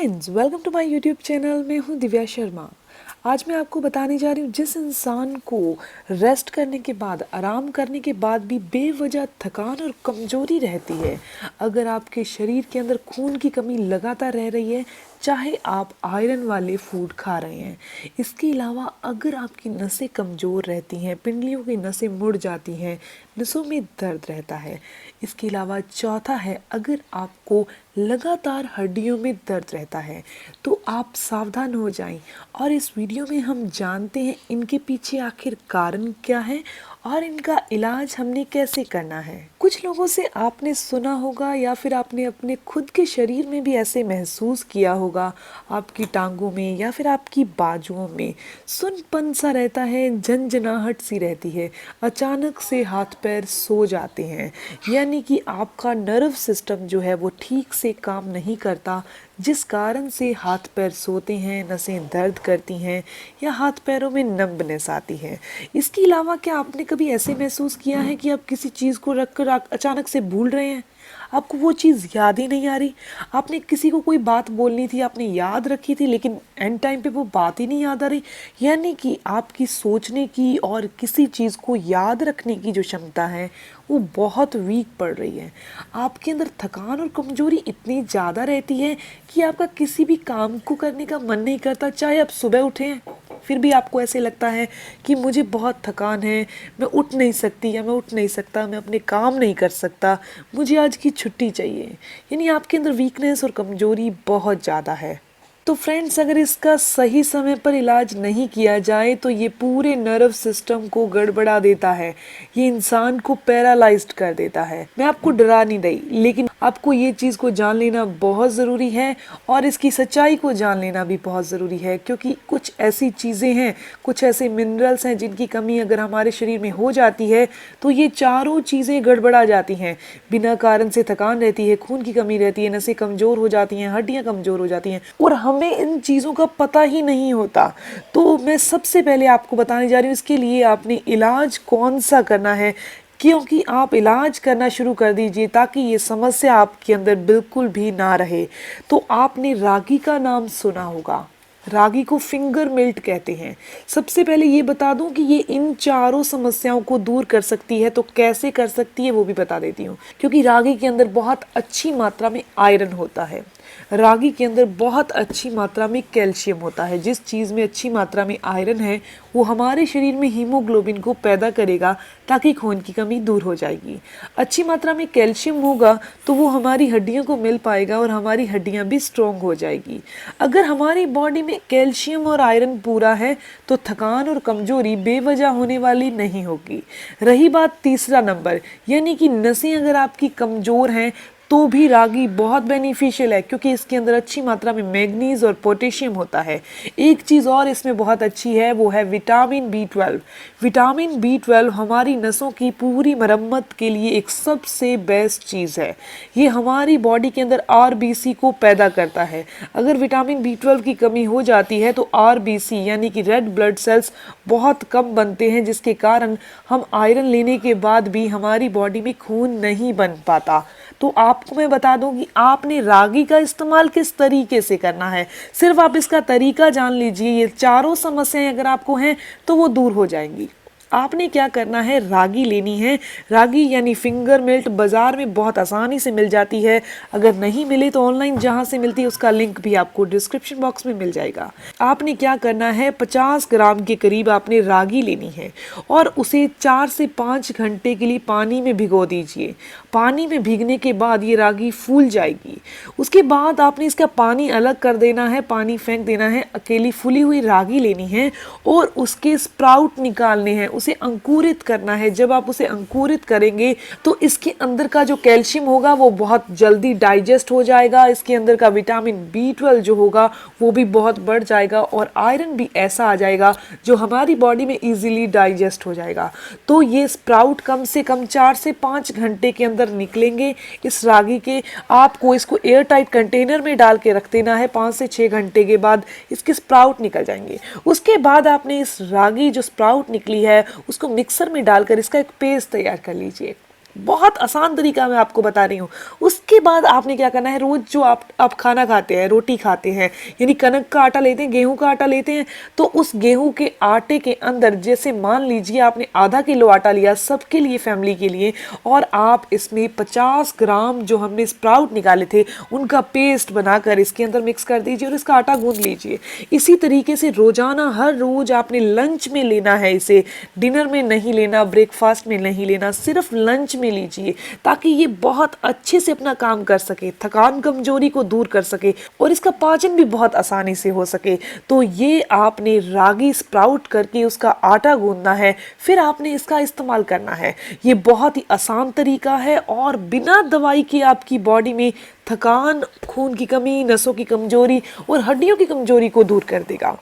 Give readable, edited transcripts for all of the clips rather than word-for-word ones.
Friends, welcome to my YouTube channel. मैं हूं दिव्या शर्मा। आज मैं आपको बताने जा रही हूँ, जिस इंसान को रेस्ट करने के बाद, आराम करने के बाद भी बेवजह थकान और कमजोरी रहती है, अगर आपके शरीर के अंदर खून की कमी लगातार रह रही है, चाहे आप आयरन वाले फूड खा रहे हैं, इसके अलावा अगर आपकी नसें कमज़ोर रहती हैं, पिंडलियों की नसें मुड़ जाती हैं, नसों में दर्द रहता है, इसके अलावा चौथा है, अगर आपको लगातार हड्डियों में दर्द रहता है, तो आप सावधान हो जाएं। और इस वीडियो में हम जानते हैं इनके पीछे आखिर कारण क्या है और इनका इलाज हमने कैसे करना है। कुछ लोगों से आपने सुना होगा या फिर आपने अपने खुद के शरीर में भी ऐसे महसूस किया होगा, आपकी टांगों में या फिर आपकी बाजुओं में सुनपन सा रहता है, झंझनाहट सी रहती है, अचानक से हाथ पैर सो जाते हैं, यानी कि आपका नर्व सिस्टम जो है वो ठीक से काम नहीं करता, जिस कारण से हाथ पैर सोते हैं, नसें दर्द करती हैं या हाथ पैरों में नंबनेस आती है। इसके अलावा क्या आपने कभी ऐसे महसूस किया है कि आप किसी चीज़ को रख कर अचानक से भूल रहे हैं, आपको वो चीज़ याद ही नहीं आ रही, आपने किसी को कोई बात बोलनी थी, आपने याद रखी थी, लेकिन एंड टाइम पे वो बात ही नहीं याद आ रही, यानी कि आपकी सोचने की और किसी चीज़ को याद रखने की जो क्षमता है वो बहुत वीक पड़ रही है। आपके अंदर थकान और कमजोरी इतनी ज़्यादा रहती है कि आपका किसी भी काम को करने का मन नहीं करता, चाहे आप सुबह उठें फिर भी आपको ऐसे लगता है कि मुझे बहुत थकान है, मैं उठ नहीं सकती या मैं उठ नहीं सकता, मैं अपने काम नहीं कर सकता, मुझे आज की छुट्टी चाहिए। यानी आपके अंदर वीकनेस और कमजोरी बहुत ज़्यादा है। तो फ्रेंड्स, अगर इसका सही समय पर इलाज नहीं किया जाए तो ये पूरे नर्व सिस्टम को गड़बड़ा देता है, ये इंसान को पैरालाइज्ड कर देता है। मैं आपको डरा नहीं रही, लेकिन आपको ये चीज़ को जान लेना बहुत ज़रूरी है और इसकी सच्चाई को जान लेना भी बहुत ज़रूरी है, क्योंकि कुछ ऐसी चीज़ें हैं, कुछ ऐसे मिनरल्स हैं जिनकी कमी अगर हमारे शरीर में हो जाती है तो ये चारों चीज़ें गड़बड़ा जाती हैं। बिना कारण से थकान रहती है, खून की कमी रहती है, नसें कमज़ोर हो जाती हैं, हड्डियाँ कमज़ोर हो जाती हैं और हमें इन चीज़ों का पता ही नहीं होता। तो मैं सबसे पहले आपको बताने जा रही हूँ इसके लिए आपने इलाज कौन सा करना है, क्योंकि आप इलाज करना शुरू कर दीजिए ताकि ये समस्या आपके अंदर बिल्कुल भी ना रहे। तो आपने रागी का नाम सुना होगा, रागी को फिंगर मिल्ट कहते हैं। सबसे पहले ये बता दूं कि ये इन चारों समस्याओं को दूर कर सकती है, तो कैसे कर सकती है वो भी बता देती हूँ। क्योंकि रागी के अंदर बहुत अच्छी मात्रा में आयरन होता है, रागी के अंदर बहुत अच्छी मात्रा में कैल्शियम होता है। जिस चीज़ में अच्छी मात्रा में आयरन है वो हमारे शरीर में हीमोग्लोबिन को पैदा करेगा ताकि खून की कमी दूर हो जाएगी। अच्छी मात्रा में कैल्शियम होगा तो वो हमारी हड्डियों को मिल पाएगा और हमारी हड्डियां भी स्ट्रॉन्ग हो जाएगी। अगर हमारी बॉडी में कैल्शियम और आयरन पूरा है तो थकान और कमजोरी बेवजह होने वाली नहीं होगी। रही बात तीसरा नंबर, यानी कि नसें अगर आपकी कमज़ोर हैं तो भी रागी बहुत बेनिफिशियल है, क्योंकि इसके अंदर अच्छी मात्रा में मैग्नीज और पोटेशियम होता है। एक चीज़ और इसमें बहुत अच्छी है, वो है विटामिन B12। विटामिन B12 हमारी नसों की पूरी मरम्मत के लिए एक सबसे बेस्ट चीज़ है। ये हमारी बॉडी के अंदर RBC को पैदा करता है। अगर विटामिन B12 की कमी हो जाती है तो RBC यानी कि रेड ब्लड सेल्स बहुत कम बनते हैं, जिसके कारण हम आयरन लेने के बाद भी हमारी बॉडी में खून नहीं बन पाता। तो आपको मैं बता दूं कि आपने रागी का इस्तेमाल किस तरीके से करना है। सिर्फ आप इसका तरीका जान लीजिए, ये चारों समस्याएं अगर आपको हैं तो वो दूर हो जाएंगी। आपने क्या करना है, रागी लेनी है। रागी यानी फिंगर मिल्ट बाज़ार में बहुत आसानी से मिल जाती है, अगर नहीं मिले तो ऑनलाइन जहाँ से मिलती है उसका लिंक भी आपको डिस्क्रिप्शन बॉक्स में मिल जाएगा। आपने क्या करना है, 50 ग्राम के करीब आपने रागी लेनी है और उसे 4 से 5 घंटे के लिए पानी में भिगो दीजिए। पानी में भीगने के बाद ये रागी फूल जाएगी। उसके बाद आपने इसका पानी अलग कर देना है, पानी फेंक देना है, अकेली फूली हुई रागी लेनी है और उसके स्प्राउट निकालने हैं, उसे अंकुरित करना है। जब आप उसे अंकुरित करेंगे तो इसके अंदर का जो कैल्शियम होगा वो बहुत जल्दी डाइजेस्ट हो जाएगा, इसके अंदर का विटामिन B12 जो होगा वो भी बहुत बढ़ जाएगा और आयरन भी ऐसा आ जाएगा जो हमारी बॉडी में इजीली डाइजेस्ट हो जाएगा। तो ये स्प्राउट कम से कम 4 से 5 घंटे के अंदर निकलेंगे। इस रागी के आपको इसको एयर टाइट कंटेनर में डाल के रख देना है। 5 से 6 घंटे के बाद इसके स्प्राउट निकल जाएंगे। उसके बाद आपने इस रागी जो स्प्राउट निकली है उसको मिक्सर में डालकर इसका एक पेस्ट तैयार कर लीजिए। बहुत आसान तरीका मैं आपको बता रही हूँ। उसके बाद आपने क्या करना है, रोज़ जो आप खाना खाते हैं, रोटी खाते हैं, यानी कनक का आटा लेते हैं, गेहूं का आटा लेते हैं, तो उस गेहूं के आटे के अंदर जैसे मान लीजिए आपने आधा किलो आटा लिया सबके लिए, फैमिली के लिए, और आप इसमें 50 ग्राम जो हमने स्प्राउट निकाले थे उनका पेस्ट बनाकर इसके अंदर मिक्स कर दीजिए और इसका आटा गूंद लीजिए। इसी तरीके से रोजाना हर रोज आपने लंच में लेना है इसे, डिनर में नहीं लेना, ब्रेकफास्ट में नहीं लेना, सिर्फ लंच में लीजिए, ताकि ये बहुत अच्छे से अपना काम कर सके, थकान कमजोरी को दूर कर सके और इसका पाचन भी बहुत आसानी से हो सके। तो ये आपने रागी स्प्राउट करके उसका आटा गूंदना है, फिर आपने इसका इस्तेमाल करना है। ये बहुत ही आसान तरीका है और बिना दवाई के आपकी बॉडी में थकान, खून की कमी, नसों की कमजोरी और हड्डियों की कमजोरी को दूर कर देगा।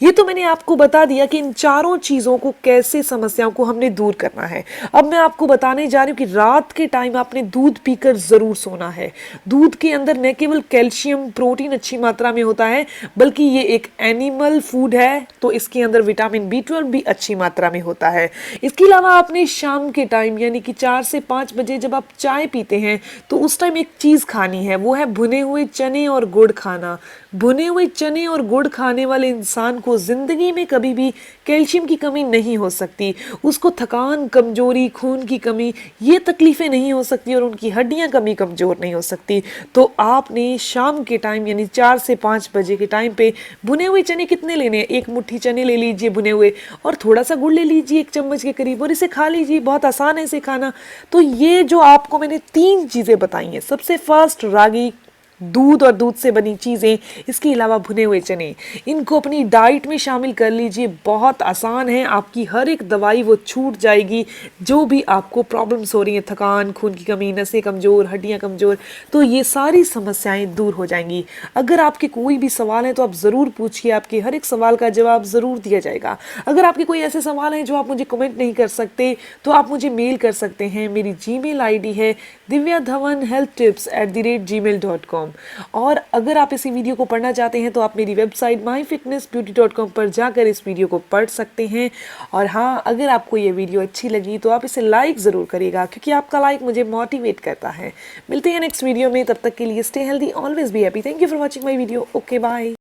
ये तो मैंने आपको बता दिया कि इन चारों चीजों को कैसे, समस्याओं को हमने दूर करना है। अब मैं आपको बताने जा रही हूँ कि रात के टाइम आपने दूध पीकर जरूर सोना है। दूध के अंदर न केवल कैल्शियम, प्रोटीन अच्छी मात्रा में होता है, बल्कि ये एक एनिमल फूड है, तो इसके अंदर विटामिन B12 भी अच्छी मात्रा में होता है। इसके अलावा आपने शाम के टाइम यानी कि 4 से 5 बजे जब आप चाय पीते हैं तो उस टाइम एक चीज खानी है, वो है भुने हुए चने और गुड़ खाना। भुने हुए चने और गुड़ खाने वाले इंसान को जिंदगी में कभी भी कैल्शियम की कमी नहीं हो सकती, उसको थकान, कमजोरी, खून की कमी, ये तकलीफें नहीं हो सकती और उनकी हड्डियां कभी कमजोर नहीं हो सकती। तो आपने शाम के टाइम यानी 4 से 5 बजे के टाइम पे भुने हुए चने कितने लेने हैं, 1 मुट्ठी चने ले लीजिए भुने हुए, और थोड़ा सा गुड़ ले लीजिए 1 चम्मच के करीब, और इसे खा लीजिए। बहुत आसान है इसे खाना। तो ये जो आपको मैंने 3 चीजें बताई हैं, सबसे फर्स्ट रागी, दूध और दूध से बनी चीज़ें, इसके अलावा भुने हुए चने, इनको अपनी डाइट में शामिल कर लीजिए। बहुत आसान है, आपकी हर एक दवाई वो छूट जाएगी, जो भी आपको प्रॉब्लम्स हो रही हैं, थकान, खून की कमी, नसें कमज़ोर, हड्डियां कमज़ोर, तो ये सारी समस्याएं दूर हो जाएंगी। अगर आपके कोई भी सवाल हैं तो आप ज़रूर पूछिए, आपके हर एक सवाल का जवाब ज़रूर दिया जाएगा। अगर आपके कोई ऐसे सवाल हैं जो आप मुझे कमेंट नहीं कर सकते तो आप मुझे मेल कर सकते हैं। मेरी जीमेल आईडी है divyadhawanhealthtips@gmail.com। और अगर आप इसी वीडियो को पढ़ना चाहते हैं तो आप मेरी वेबसाइट myfitnessbeauty.com पर जाकर इस वीडियो को पढ़ सकते हैं। और हाँ, अगर आपको ये वीडियो अच्छी लगी तो आप इसे लाइक ज़रूर करिएगा, क्योंकि आपका लाइक मुझे मोटिवेट करता है। मिलते हैं नेक्स्ट वीडियो में, तब तक के लिए stay healthy, always be happy. Thank you for watching my video. Okay, bye.